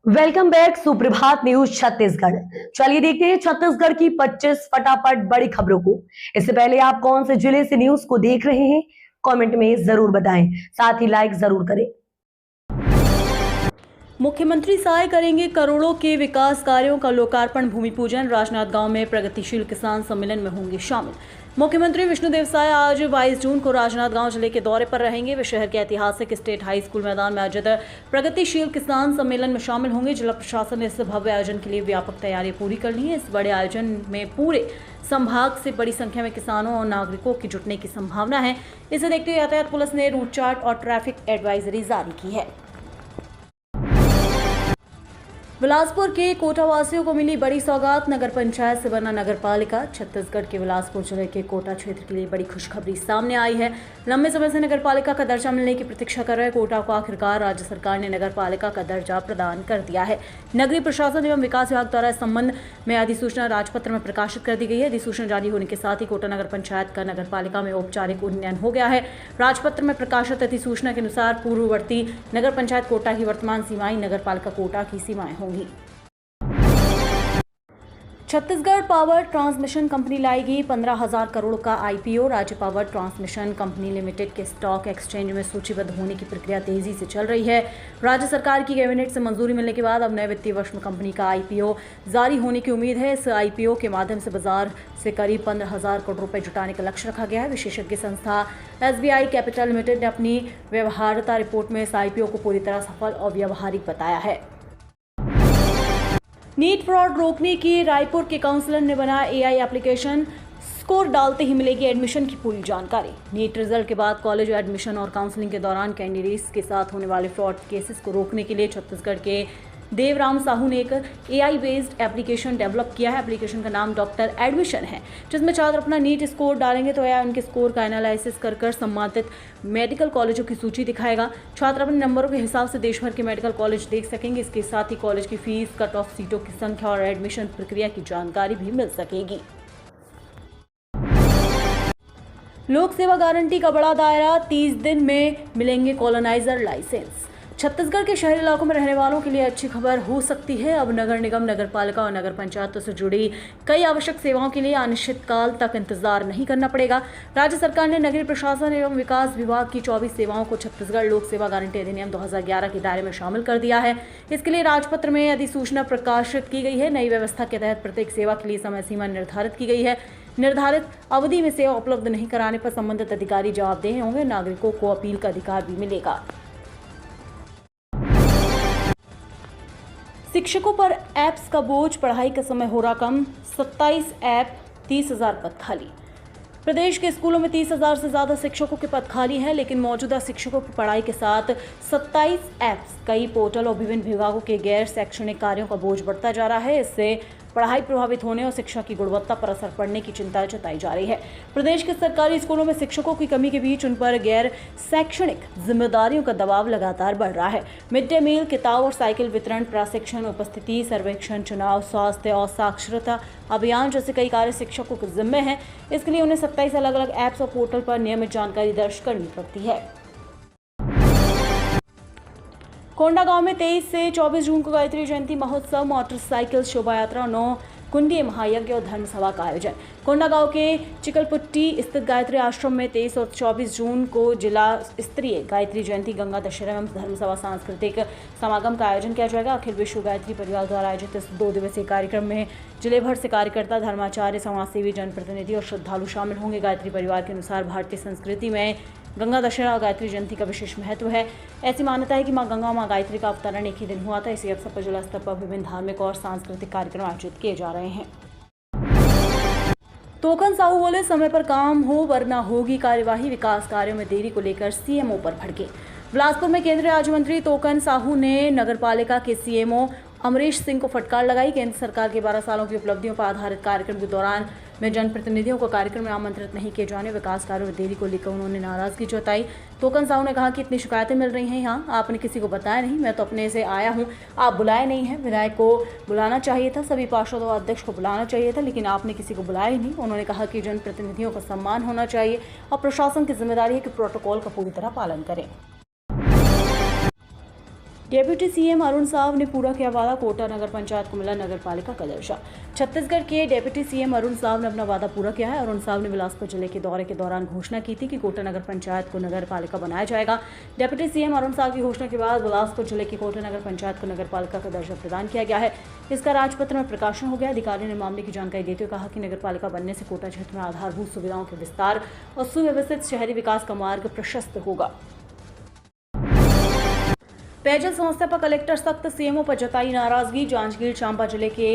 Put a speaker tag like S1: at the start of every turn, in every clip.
S1: Welcome back सुप्रभात news Chhattisgarh. चलिए देखते हैं छत्तीसगढ़ की 25 फटाफट बड़ी खबरों को। इससे पहले आप कौन से जिले से न्यूज को देख रहे हैं कमेंट में जरूर बताएं, साथ ही लाइक जरूर करें।
S2: मुख्यमंत्री सहाय करेंगे करोड़ों के विकास कार्यों का लोकार्पण भूमि पूजन। राजनांदगांव में प्रगतिशील किसान सम्मेलन में होंगे शामिल। मुख्यमंत्री विष्णुदेव साय आज 22 जून को राजनांदगांव जिले के दौरे पर रहेंगे। वे शहर के ऐतिहासिक स्टेट हाई स्कूल मैदान में आयोजित प्रगतिशील किसान सम्मेलन में शामिल होंगे। जिला प्रशासन ने इस भव्य आयोजन के लिए व्यापक तैयारियां पूरी कर ली हैं। इस बड़े आयोजन में पूरे संभाग से बड़ी संख्या में किसानों और नागरिकों के जुटने की संभावना है। इसे देखते हुए यातायात पुलिस ने रूट चार्ट और ट्रैफिक एडवाइजरी जारी की है। बिलासपुर के कोटा वासियों को मिली बड़ी सौगात। नगर पंचायत से बना नगर पालिका। छत्तीसगढ़ के बिलासपुर जिले के कोटा क्षेत्र के लिए बड़ी खुशखबरी सामने आई है। लंबे समय से नगर पालिका का दर्जा मिलने की प्रतीक्षा कर रहे कोटा को आखिरकार राज्य सरकार ने नगर पालिका का दर्जा प्रदान कर दिया है। नगरीय प्रशासन एवं विकास विभाग द्वारा इस संबंध में अधिसूचना राजपत्र में प्रकाशित कर दी गई है। अधिसूचना जारी होने के साथ ही कोटा नगर पंचायत का नगर पालिका में औपचारिक उन्नयन हो गया है। राजपत्र में प्रकाशित अधिसूचना के अनुसार पूर्ववर्ती नगर पंचायत कोटा की वर्तमान सीमाएं नगर पालिका कोटा की सीमाएं होंगी। छत्तीसगढ़ पावर ट्रांसमिशन कंपनी लाएगी 15,000 करोड़ का आईपीओ। राज्य पावर ट्रांसमिशन कंपनी लिमिटेड के स्टॉक एक्सचेंज में सूचीबद्ध होने की प्रक्रिया तेजी से चल रही है। राज्य सरकार की कैबिनेट से मंजूरी मिलने के बाद अब नए वित्तीय वर्ष में कंपनी का आईपीओ जारी होने की उम्मीद है। इस आईपीओ के माध्यम से बाजार से करीब 15,000 करोड़ रुपए जुटाने का लक्ष्य रखा गया है। विशेषज्ञ संस्था एसबीआई कैपिटल लिमिटेड ने अपनी व्यवहार्यता रिपोर्ट में इस आईपीओ को पूरी तरह सफल और व्यवहारिक बताया है। नीट फ्रॉड रोकने की रायपुर के काउंसलर ने बनाया एआई एप्लीकेशन। स्कोर डालते ही मिलेगी एडमिशन की पूरी जानकारी। नीट रिजल्ट के बाद कॉलेज एडमिशन और काउंसलिंग के दौरान कैंडिडेट्स के साथ होने वाले फ्रॉड केसेस को रोकने के लिए छत्तीसगढ़ के देवराम साहू ने एक एआई बेस्ड एप्लीकेशन डेवलप किया है। एप्लीकेशन का नाम डॉक्टर एडमिशन है, जिसमें छात्र अपना नीट स्कोर डालेंगे तो एआई उनके स्कोर का एनालिसिस कर संबंधित मेडिकल कॉलेजों की सूची दिखाएगा। छात्र अपने नंबरों के हिसाब से देश भर के मेडिकल कॉलेज देख सकेंगे। इसके साथ ही कॉलेज की फीस, कट ऑफ सीटों की संख्या और एडमिशन प्रक्रिया की जानकारी भी मिल सकेगी। लोक सेवा गारंटी का बड़ा दायरा। 30 दिन में मिलेंगे कॉलोनाइजर लाइसेंस। छत्तीसगढ़ के शहरी इलाकों में रहने वालों के लिए अच्छी खबर हो सकती है। अब नगर निगम, नगर पालिका और नगर पंचायतों से जुड़ी कई आवश्यक सेवाओं के लिए अनिश्चित काल तक इंतजार नहीं करना पड़ेगा। राज्य सरकार ने नगरीय प्रशासन एवं विकास विभाग की 24 सेवाओं को छत्तीसगढ़ लोक सेवा गारंटी अधिनियम 2011 के दायरे में शामिल कर दिया है। इसके लिए राजपत्र में अधिसूचना प्रकाशित की गई है। नई व्यवस्था के तहत प्रत्येक सेवा के लिए समय सीमा निर्धारित की गई है। निर्धारित अवधि में सेवा उपलब्ध नहीं कराने पर संबंधित अधिकारी जवाबदेह होंगे। नागरिकों को अपील का अधिकार भी मिलेगा। शिक्षकों पर ऐप्स का बोझ। पढ़ाई का समय हो रहा कम। 27 ऐप, 30,000 पद खाली। प्रदेश के स्कूलों में 30,000 से ज्यादा शिक्षकों के पद खाली हैं, लेकिन मौजूदा शिक्षकों की पढ़ाई के साथ 27 ऐप्स, कई पोर्टल और विभिन्न विभागों के गैर शैक्षणिक कार्यों का बोझ बढ़ता जा रहा है। इससे पढ़ाई प्रभावित होने और शिक्षा की गुणवत्ता पर असर पड़ने की चिंता जताई जा रही है। प्रदेश के सरकारी स्कूलों में शिक्षकों की कमी के बीच उन पर गैर शैक्षणिक जिम्मेदारियों का दबाव लगातार बढ़ रहा है। मिड डे मील, किताब और साइकिल वितरण, प्रशिक्षण, उपस्थिति सर्वेक्षण, चुनाव, स्वास्थ्य और साक्षरता अभियान जैसे कई कार्य शिक्षकों के जिम्मे हैं। इसके लिए उन्हें 27 अलग अलग ऐप्स और पोर्टल पर नियमित जानकारी दर्ज करनी पड़ती है। कोंडागांव में 23 से 24 जून को गायत्री जयंती महोत्सव, मोटरसाइकिल शोभा यात्रा, 9 कुंडीय महायज्ञ और धर्मसभा का आयोजन। कोंडागांव के चिकलपुट्टी स्थित गायत्री आश्रम में 23 और 24 जून को जिला स्तरीय गायत्री जयंती, गंगा दशहरा एवं धर्मसभा सांस्कृतिक समागम का आयोजन किया जाएगा। अखिल विश्व गायत्री परिवार द्वारा आयोजित इस 2 दिवसीय कार्यक्रम में जिले भर से कार्यकर्ता, धर्माचार्य, समाजसेवी, जनप्रतिनिधि और श्रद्धालु शामिल होंगे। गायत्री परिवार के अनुसार भारतीय संस्कृति में गंगा दशहरा और गायत्री जयंती का विशेष महत्व है। ऐसी मान्यता है कि मां गंगा और मां गायत्री का अवतरण एक ही दिन हुआ था। इसी अवसर पर जिला स्तर पर विभिन्न धार्मिक और सांस्कृतिक कार्यक्रम आयोजित किए जा रहे हैं। तोकन साहू बोले, समय पर काम हो वरना होगी कार्यवाही। विकास कार्यों में देरी को लेकर सीएमओ पर भड़के। बिलासपुर में केंद्रीय राज्य मंत्री तोकन साहू ने नगरपालिका के सीएमओ अमरीश सिंह को फटकार लगाई। केंद्र सरकार के 12 सालों की उपलब्धियों पर आधारित कार्यक्रम के दौरान में जनप्रतिनिधियों को कार्यक्रम में आमंत्रित नहीं किए जाने, विकास कार्यों में देरी को लेकर उन्होंने नाराजगी जताई। तोकन साहू ने कहा कि इतनी शिकायतें मिल रही हैं, यहाँ आपने किसी को बताया नहीं, मैं तो अपने से आया हूँ, आप बुलाए नहीं हैं। विधायक को बुलाना चाहिए था, सभी पार्षदों और अध्यक्ष को बुलाना चाहिए था, लेकिन आपने किसी को बुलाया ही नहीं। उन्होंने कहा कि जनप्रतिनिधियों का सम्मान होना चाहिए और प्रशासन की जिम्मेदारी है कि प्रोटोकॉल का पूरी तरह पालन करें। डेप्यूटी सीएम अरुण साव ने पूरा किया वादा, कोटा नगर पंचायत को मिला नगर पालिका का दर्जा। छत्तीसगढ़ के डेप्यूटी सीएम अरुण साव ने अपना वादा पूरा किया है। अरुण साव ने बिलासपुर जिले के दौरे के दौरान घोषणा की थी कि कोटा नगर पंचायत को नगर पालिका बनाया जाएगा। डेप्यूटी सीएम अरुण साव की घोषणा के बाद बिलासपुर जिले की कोटा नगर पंचायत को नगर पालिका का दर्जा प्रदान किया गया है। इसका राजपत्र में प्रकाशन हो गया। अधिकारी ने मामले की जानकारी देते हुए कहा कि नगर पालिका बनने से कोटा क्षेत्र में आधारभूत सुविधाओं के विस्तार और सुव्यवस्थित शहरी विकास का मार्ग प्रशस्त होगा। पेयजल समस्या पर कलेक्टर सख्त, सीएमओ पर जताई नाराजगी। जांजगीर चांपा जिले के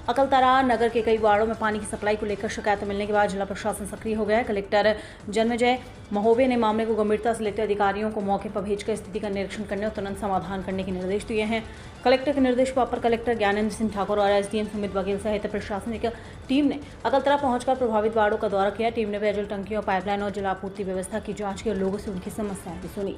S2: अकलतरा नगर के कई वार्डों में पानी की सप्लाई को लेकर शिकायत मिलने के बाद जिला प्रशासन सक्रिय हो गया है। कलेक्टर जन्मजय महोबे ने मामले को गंभीरता से लेते अधिकारियों को मौके पर भेजकर स्थिति का निरीक्षण करने और तुरंत समाधान करने के निर्देश दिए हैं। कलेक्टर के निर्देश पर अपर कलेक्टर ज्ञानेंद्र सिंह ठाकुर और एसडीएम सुमित बघेल सहित प्रशासनिक टीम ने अकलतरा पहुंचकर प्रभावित वार्डों का दौरा किया। टीम ने पेयजल टंकियों, पाइपलाइन और जलापूर्ति व्यवस्था की जांच की और लोगों से उनकी समस्याएं भी सुनी।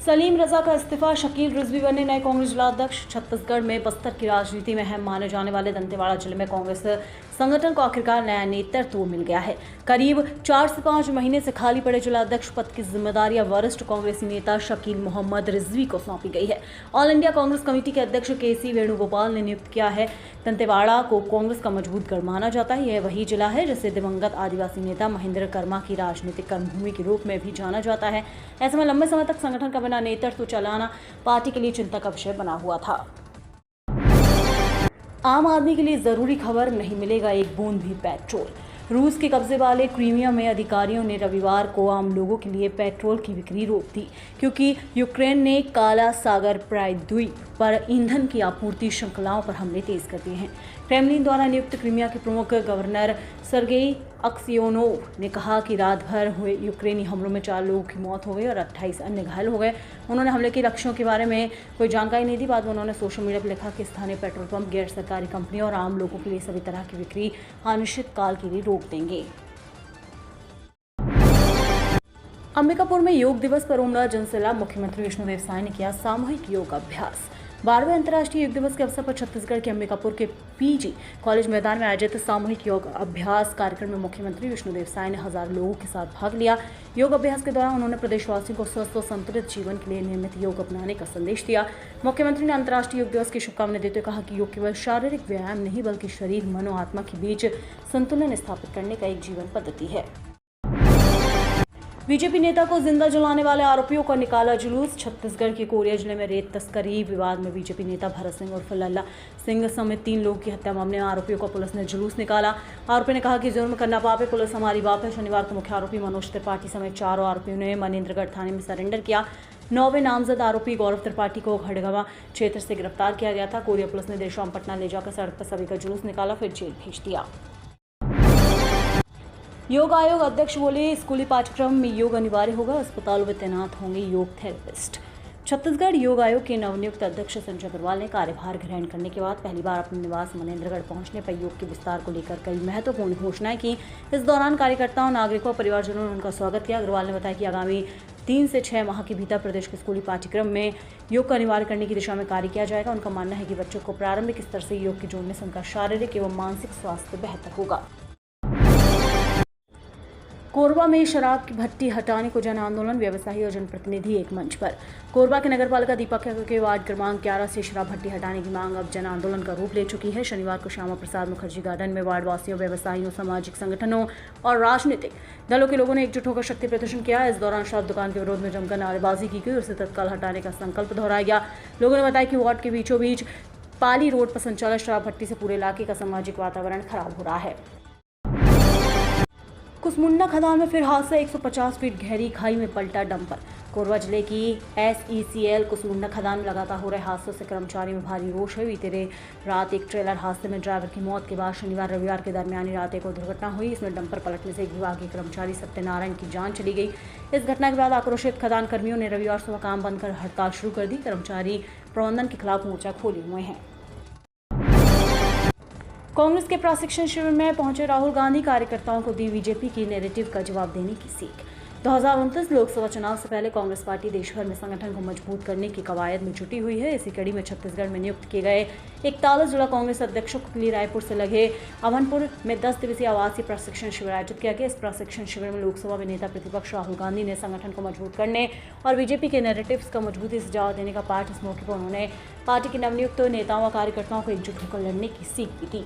S2: सलीम रजा का इस्तीफा, शकील रिजवी बने नए कांग्रेस जिलाध्यक्ष। छत्तीसगढ़ में बस्तर की राजनीति में अहम माने जाने वाले दंतेवाड़ा जिले में कांग्रेस संगठन को आखिरकार नया नेतृत्व मिल गया है। करीब 4 से 5 महीने से खाली पड़े जिलाध्यक्ष पद की जिम्मेदारियां वरिष्ठ कांग्रेसी नेता शकील मोहम्मद रिजवी को सौंपी गई है। ऑल इंडिया कांग्रेस कमेटी के अध्यक्ष केसी वेणुगोपाल ने नियुक्त किया है। दंतेवाड़ा को कांग्रेस का मजबूत गढ़ माना जाता है। यह वही जिला है जिसे दिवंगत आदिवासी नेता महेंद्र कर्मा की राजनीतिक कर्मभूमि के रूप में भी जाना जाता है। ऐसे में लंबे समय तक संगठन का बिना नेतृत्व चलाना पार्टी के लिए चिंता का विषय बना हुआ था। आम आदमी के लिए जरूरी खबर, नहीं मिलेगा एक बूंद भी पेट्रोल। रूस के कब्जे वाले क्रीमिया में अधिकारियों ने रविवार को आम लोगों के लिए पेट्रोल की बिक्री रोक दी क्योंकि यूक्रेन ने काला सागर प्रायद्वीप पर ईंधन की आपूर्ति श्रृंखलाओं पर हमले तेज कर दिए हैं। क्रेमलिन द्वारा नियुक्त क्रीमिया के प्रमुख गवर्नर सर्गेई अक्सियोनोव ने कहा कि रात भर हुए यूक्रेनी हमलों में 4 लोगों की मौत हो गई और 28 अन्य घायल हो गए। उन्होंने हमले के लक्ष्यों के बारे में कोई जानकारी नहीं दी। बाद में उन्होंने सोशल मीडिया पर लिखा कि स्थानीय पेट्रोल पंप गैर सरकारी कंपनियों और आम लोगों के लिए सभी तरह की बिक्री अनिश्चित काल के लिए रोक देंगे। अंबिकापुर में योग दिवस पर उमड़ा जनसैलाब, मुख्यमंत्री विष्णुदेव साय ने किया सामूहिक योग अभ्यास। 12वें अंतर्राष्ट्रीय योग दिवस के अवसर पर छत्तीसगढ़ के अंबिकापुर के पीजी कॉलेज मैदान में आयोजित सामूहिक योग अभ्यास कार्यक्रम में मुख्यमंत्री विष्णुदेव साय ने हजारों लोगों के साथ भाग लिया। योग अभ्यास के दौरान उन्होंने प्रदेशवासियों को स्वस्थ और संतुलित जीवन के लिए नियमित योग अपनाने का संदेश दिया। मुख्यमंत्री ने अंतर्राष्ट्रीय योग दिवस की शुभकामनाएं देते हुए कहा कि योग केवल शारीरिक व्यायाम नहीं बल्कि शरीर, मन और आत्मा के बीच संतुलन स्थापित करने का एक जीवन पद्धति है। बीजेपी नेता को जिंदा जलाने वाले आरोपियों का निकाला जुलूस। छत्तीसगढ़ के कोरिया जिले में रेत तस्करी विवाद में बीजेपी नेता भरत सिंह उर्फ लल्ला सिंह समेत 3 लोगों की हत्या मामले में आरोपियों का पुलिस ने जुलूस निकाला। आरोपी ने कहा कि जुर्म करना पाप है, पुलिस हमारी बाप है। शनिवार को मुख्य आरोपी मनोज त्रिपाठी समेत 4 आरोपियों ने मनेन्द्रगढ़ थाने में सरेंडर किया। 9वें नामजद आरोपी गौरव त्रिपाठी को खड़गवा क्षेत्र से गिरफ्तार किया गया था। कोरिया पुलिस ने देर शाम पटना ले जाकर सड़क पर सभी का जुलूस निकाला, फिर जेल भेज दिया। योग आयोग अध्यक्ष बोले, स्कूली पाठ्यक्रम में योग अनिवार्य होगा, अस्पतालों में तैनात होंगे योग थेरेपिस्ट। छत्तीसगढ़ योग आयोग के नवनियुक्त अध्यक्ष संजय अग्रवाल ने कार्यभार ग्रहण करने के बाद पहली बार अपने निवास मनेन्द्रगढ़ पहुंचने पर योग के विस्तार को लेकर कई महत्वपूर्ण घोषणाएं की। इस दौरान कार्यकर्ताओं, नागरिकों और परिवारजनों ने उनका स्वागत किया। अग्रवाल ने बताया कि आगामी 3 से 6 माह के भीतर प्रदेश के स्कूली पाठ्यक्रम में योग का अनिवार्य करने की दिशा में कार्य किया जाएगा। उनका मानना है कि बच्चों को प्रारंभिक स्तर से योग के जोड़ने से उनका शारीरिक एवं मानसिक स्वास्थ्य बेहतर होगा। कोरबा में शराब की भट्टी हटाने को जन आंदोलन, व्यवसायी और जनप्रतिनिधि एक मंच पर। कोरबा के नगरपालिका दीपक के वार्ड क्रमांक 11 से शराब भट्टी हटाने की मांग अब जन आंदोलन का रूप ले चुकी है। शनिवार को श्यामा प्रसाद मुखर्जी गार्डन में वार्डवासियों, व्यवसायियों, सामाजिक संगठनों और राजनीतिक दलों के लोगों ने एकजुट होकर शक्ति प्रदर्शन किया। इस दौरान शराब दुकान के विरोध में जमकर नारेबाजी की गई और उसे तत्काल हटाने का संकल्प दोहराया गया। लोगों ने बताया कि वार्ड के बीचों बीच पाली रोड पर संचालित शराब भट्टी से पूरे इलाके का सामाजिक वातावरण खराब हो रहा है। कुसमुंडा खदान में फिर हादसा, 150 फीट गहरी खाई में पलटा डंपर। कोरबा जिले की SECL कुसमुंडा खदान में लगातार हो रहे हादसों से कर्मचारियों में भारी रोष है। बीते रात एक ट्रेलर हादसे में ड्राइवर की मौत के बाद शनिवार रविवार के दरमियानी रात एक और दुर्घटना हुई। इसमें डंपर पलटने से एक विभागीय कर्मचारी सत्यनारायण की जान चली गई। इस घटना के बाद आक्रोशित खदान कर्मियों ने रविवार सुबह काम बंद कर हड़ताल शुरू कर दी। कर्मचारी प्रबंधन के खिलाफ मोर्चा खोले हुए हैं। कांग्रेस के प्रशिक्षण शिविर में पहुंचे राहुल गांधी, कार्यकर्ताओं को दी बीजेपी की नैरेटिव का जवाब देने की सीख। 2029 लोकसभा चुनाव से पहले कांग्रेस पार्टी देश भर में संगठन को मजबूत करने की कवायद में जुटी हुई है। इसी कड़ी में छत्तीसगढ़ में नियुक्त किए गए 41 जिला कांग्रेस अध्यक्षों के लिए रायपुर से लगे अभनपुर में 10 दिवसीय आवासीय प्रशिक्षण शिविर आयोजित किया गया। इस प्रशिक्षण शिविर में लोकसभा में नेता प्रतिपक्ष राहुल गांधी ने संगठन को मजबूत करने और बीजेपी के नैरेटिव्स का मजबूती से जवाब देने का पाठ। इस मौके पर उन्होंने पार्टी के नवनियुक्त नेताओं व कार्यकर्ताओं को एकजुट होकर लड़ने की सीख भी दी।